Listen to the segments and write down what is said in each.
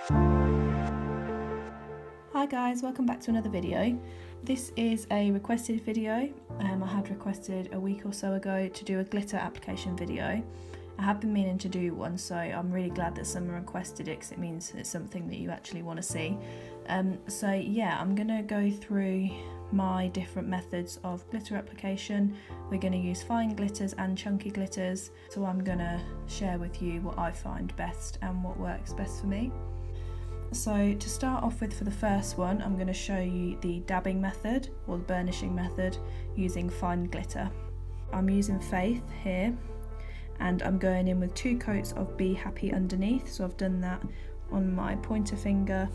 Hi guys, welcome back to another video. This is a requested video. I had requested a week or so ago to do a glitter application video. I have been meaning to do one, so I'm really glad that someone requested it because it means it's something that you actually want to see. So yeah, I'm going to go through my different methods of glitter application. We're going to use fine glitters and chunky glitters, so I'm going to share with you what I find best and what works best for me. So to start off with, for the first one, I'm going to show you the dabbing method or the burnishing method using fine glitter. I'm using Faith here and I'm going in with 2 coats of Be Happy underneath. So I've done that on my pointer finger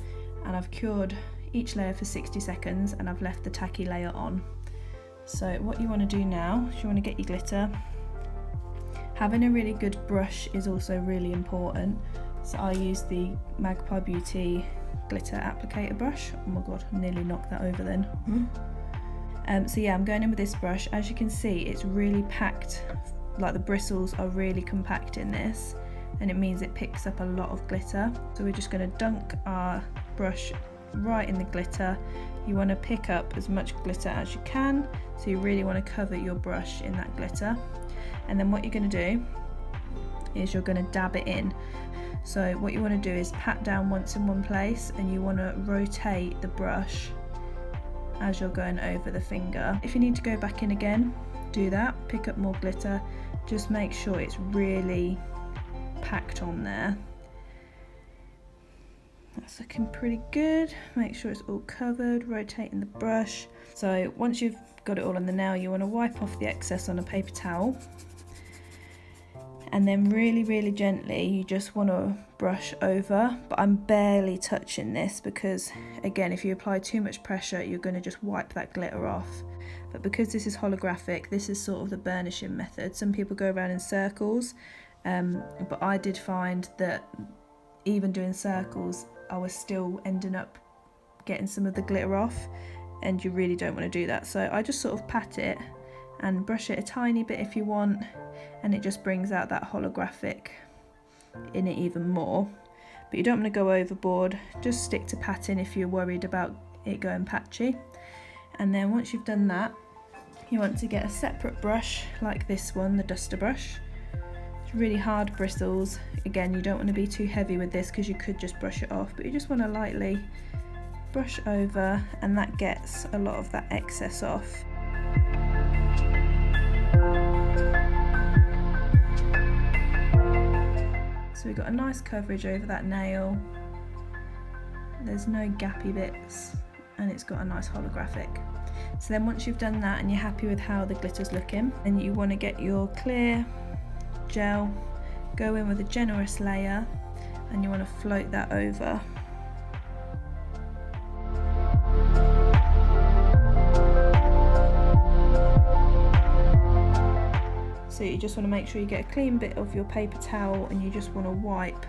and I've cured each layer for 60 seconds and I've left the tacky layer on. So what you want to do now is you want to get your glitter. Having a really good brush is also really important. So I use the Magpie Beauty glitter applicator brush. Oh my god, I nearly knocked that over then. So yeah, I'm going in with this brush. As you can see, it's really packed, like the bristles are really compact in this, and it means it picks up a lot of glitter. So we're just going to dunk our brush right in the glitter. You want to pick up as much glitter as you can, so you really want to cover your brush in that glitter. And then what you're going to do is you're going to dab it in. So what you want to do is pat down once in one place and you want to rotate the brush as you're going over the finger. If you need to go back in again, do that, pick up more glitter, just make sure it's really packed on there. That's looking pretty good. Make sure it's all covered, rotating the brush. So once you've got it all on the nail, you want to wipe off the excess on a paper towel. And then really gently, you just want to brush over, but I'm barely touching this because, again, if you apply too much pressure, you're going to just wipe that glitter off. But because this is holographic, this is sort of the burnishing method. Some people go around in circles, but I did find that even doing circles, I was still ending up getting some of the glitter off, and you really don't want to do that. So I just sort of pat it and brush it a tiny bit if you want, and it just brings out that holographic in it even more. But you don't want to go overboard, just stick to patting if you're worried about it going patchy. And then once you've done that, you want to get a separate brush like this one, the duster brush. It's really hard bristles. Again, you don't want to be too heavy with this because you could just brush it off, but you just want to lightly brush over, and that gets a lot of that excess off. So we've got a nice coverage over that nail. There's no gappy bits and it's got a nice holographic. So then once you've done that and you're happy with how the glitter's looking, then you want to get your clear gel, go in with a generous layer, and you want to float that over. So you just want to make sure you get a clean bit of your paper towel and you just want to wipe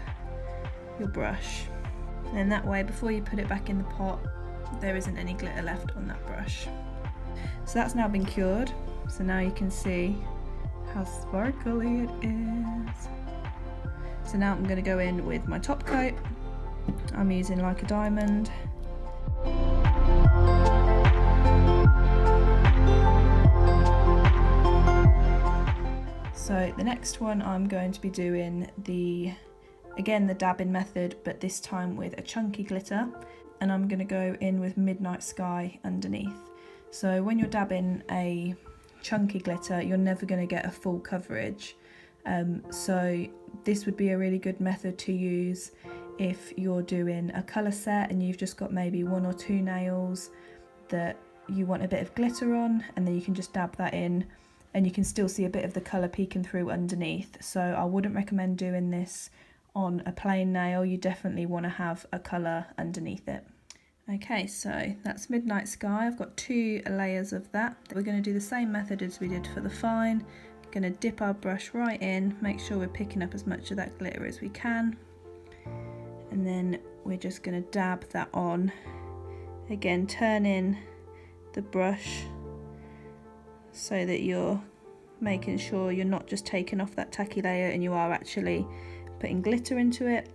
your brush. And then that way, before you put it back in the pot, there isn't any glitter left on that brush. So that's now been cured. So now you can see how sparkly it is. So now I'm going to go in with my top coat. I'm using Like a Diamond. So the next one, I'm going to be doing the dabbing method, but this time with a chunky glitter, and I'm going to go in with Midnight Sky underneath. So when you're dabbing a chunky glitter, you're never going to get a full coverage. So this would be a really good method to use if you're doing a colour set and you've just got maybe 1 or 2 nails that you want a bit of glitter on, and then you can just dab that in and you can still see a bit of the colour peeking through underneath. So I wouldn't recommend doing this on a plain nail. You definitely want to have a colour underneath it. Okay, so that's Midnight Sky. I've got 2 layers of that. We're going to do the same method as we did for the fine. Going to dip our brush right in, make sure we're picking up as much of that glitter as we can, and then we're just going to dab that on. Again, turn in the brush so that you're making sure you're not just taking off that tacky layer and you are actually putting glitter into it.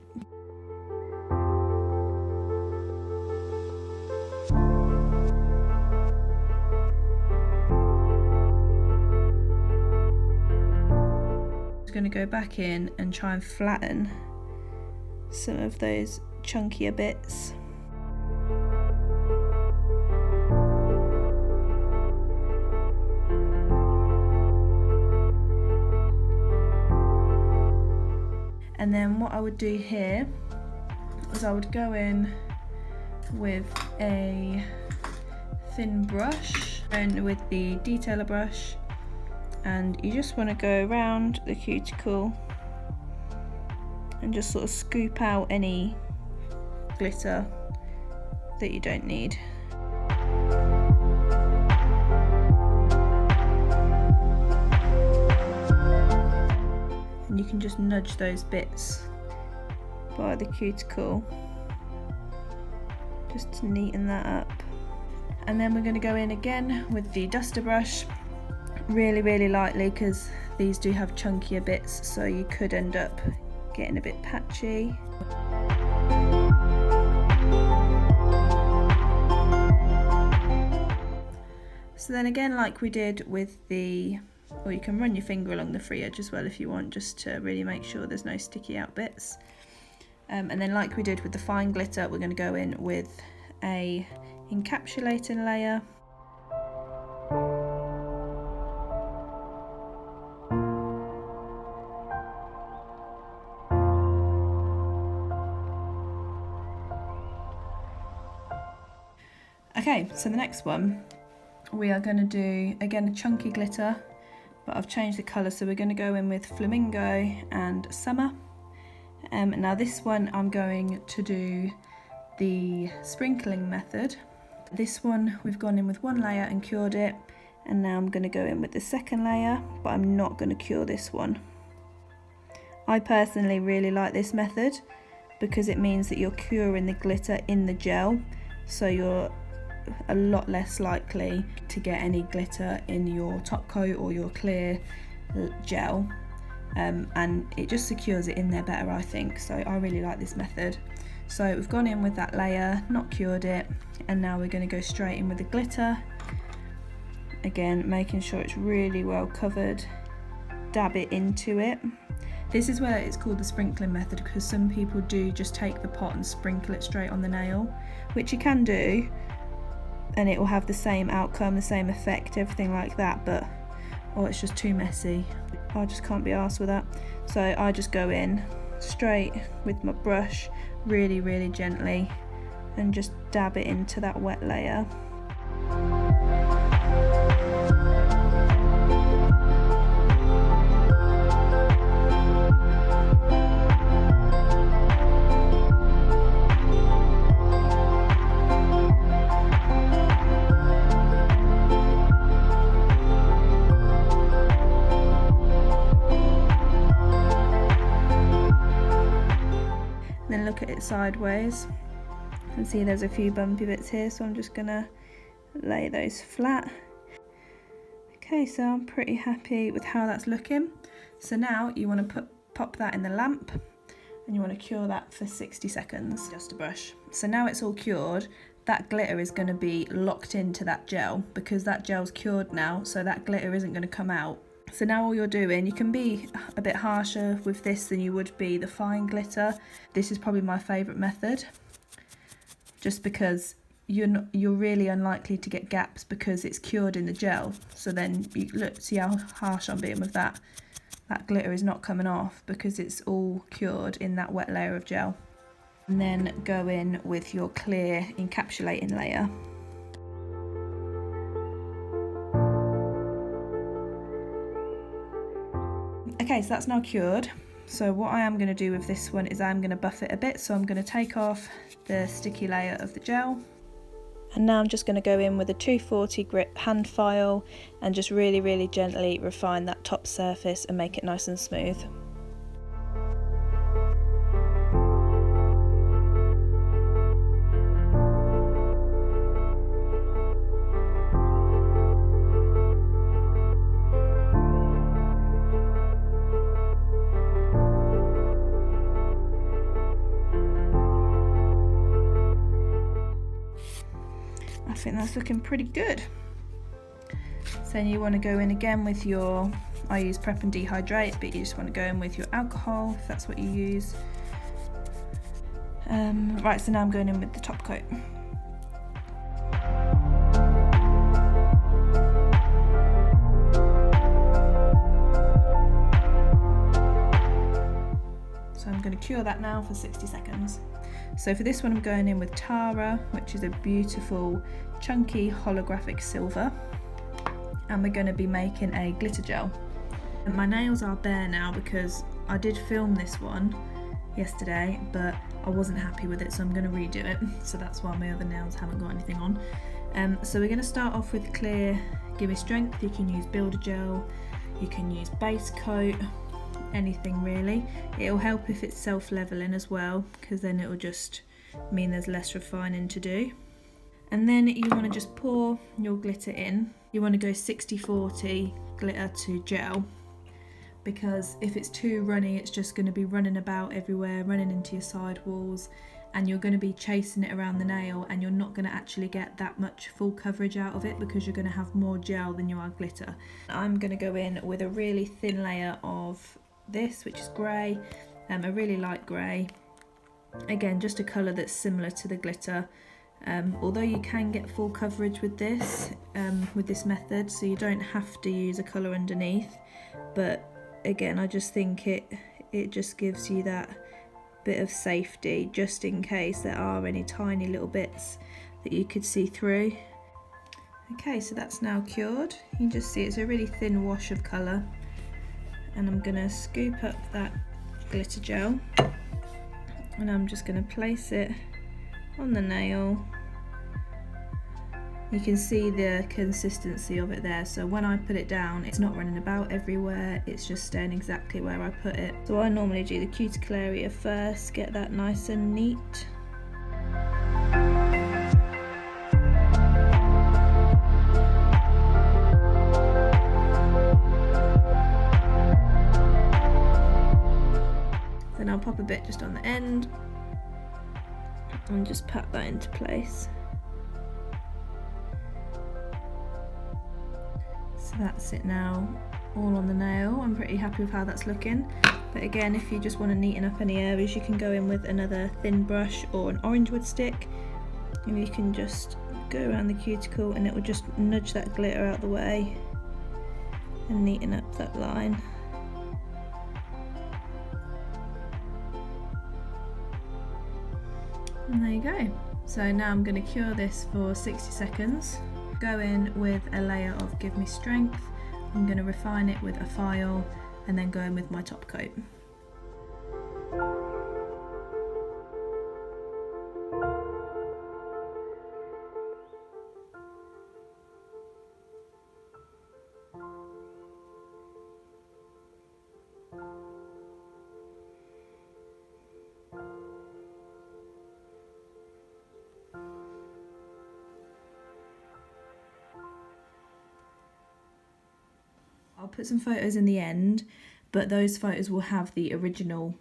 I'm going to go back in and try and flatten some of those chunkier bits. And then what I would do here is I would go in with a thin brush and with the detailer brush, and you just want to go around the cuticle and just sort of scoop out any glitter that you don't need. And you can just nudge those bits by the cuticle just to neaten that up. And then we're going to go in again with the duster brush really lightly, because these do have chunkier bits, so you could end up getting a bit patchy. So then again, like we did with the, or you can run your finger along the free edge as well if you want, just to really make sure there's no sticky out bits. And then like we did with the fine glitter, we're going to go in with a encapsulating layer. Okay, so the next one, we are going to do, again, a chunky glitter, but I've changed the colour, so we're going to go in with Flamingo and Summer. Now this one I'm going to do the sprinkling method. This one we've gone in with one layer and cured it, and now I'm going to go in with the second layer, but I'm not going to cure this one. I personally really like this method because it means that you're curing the glitter in the gel, so you're a lot less likely to get any glitter in your top coat or your clear gel, and it just secures it in there better, I think. So I really like this method. So we've gone in with that layer, not cured it, and now we're going to go straight in with the glitter. Again, making sure it's really well covered, dab it into it. This is where it's called the sprinkling method, because some people do just take the pot and sprinkle it straight on the nail, which you can do, and it will have the same outcome, the same effect, everything like that, but it's just too messy. I just can't be arsed with that. So I just go in straight with my brush, really gently, and just dab it into that wet layer. Then look at it sideways and see there's a few bumpy bits here, so I'm just gonna lay those flat. Okay, so I'm pretty happy with how that's looking. So now you want to pop that in the lamp, and you want to cure that for 60 seconds. Just a brush. So now it's all cured. That glitter is going to be locked into that gel because that gel's cured now, so that glitter isn't going to come out. So now all you're doing, you can be a bit harsher with this than you would be the fine glitter. This is probably my favourite method, just because you're really unlikely to get gaps because it's cured in the gel. So then you look, see how harsh I'm being with that. That glitter is not coming off because it's all cured in that wet layer of gel. And then go in with your clear encapsulating layer. Okay, so that's now cured. So what I am going to do with this one is I'm going to buff it a bit. So I'm going to take off the sticky layer of the gel. And now I'm just going to go in with a 240 grit hand file and just really gently refine that top surface and make it nice and smooth. I think that's looking pretty good. So you want to go in again with your I use Prep and Dehydrate, but you just want to go in with your alcohol if that's what you use. Right, so now I'm going in with the top coat. So I'm going to cure that now for 60 seconds. So for this one I'm going in with Tara, which is a beautiful chunky holographic silver, and we're going to be making a glitter gel. And my nails are bare now because I did film this one yesterday, but I wasn't happy with it, so I'm going to redo it. So that's why my other nails haven't got anything on. So we're going to start off with clear Gimme Strength. You can use Builder Gel, you can use base coat, anything really. It'll help if it's self-leveling as well, because then it'll just mean there's less refining to do. And then you want to just pour your glitter in. You want to go 60-40 glitter to gel, because if it's too runny it's just going to be running about everywhere, running into your side walls, and you're going to be chasing it around the nail, and you're not going to actually get that much full coverage out of it because you're going to have more gel than you are glitter. I'm going to go in with a really thin layer of this, which is grey, a really light grey. Again, just a colour that's similar to the glitter. Although you can get full coverage with this method, so you don't have to use a colour underneath, but again, I just think it just gives you that bit of safety just in case there are any tiny little bits that you could see through. Okay, so that's now cured. You can just see it's a really thin wash of colour, and I'm going to scoop up that glitter gel and I'm just going to place it on the nail. You can see the consistency of it there, so when I put it down it's not running about everywhere, it's just staying exactly where I put it. So I normally do the cuticle area first, get that nice and neat. Then I'll pop a bit just on the end and just pat that into place. So that's it now, all on the nail. I'm pretty happy with how that's looking. But again, if you just want to neaten up any areas, you can go in with another thin brush or an orange wood stick, and you can just go around the cuticle and it will just nudge that glitter out the way and neaten up that line. And there you go. So now I'm going to cure this for 60 seconds. Go in with a layer of Give Me Strength. I'm going to refine it with a file and then go in with my top coat. I'll put some photos in the end, but those photos will have the original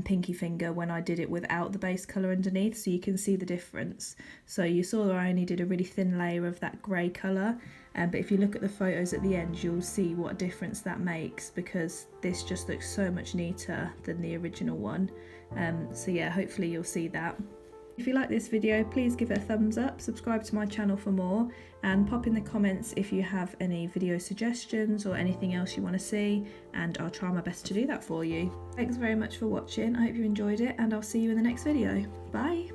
pinky finger when I did it without the base colour underneath, so you can see the difference. So you saw that I only did a really thin layer of that grey colour, but if you look at the photos at the end you'll see what a difference that makes, because this just looks so much neater than the original one. So yeah, hopefully you'll see that. If you like this video, please give it a thumbs up, subscribe to my channel for more, and pop in the comments if you have any video suggestions or anything else you want to see, and I'll try my best to do that for you. Thanks very much for watching, I hope you enjoyed it, and I'll see you in the next video. Bye!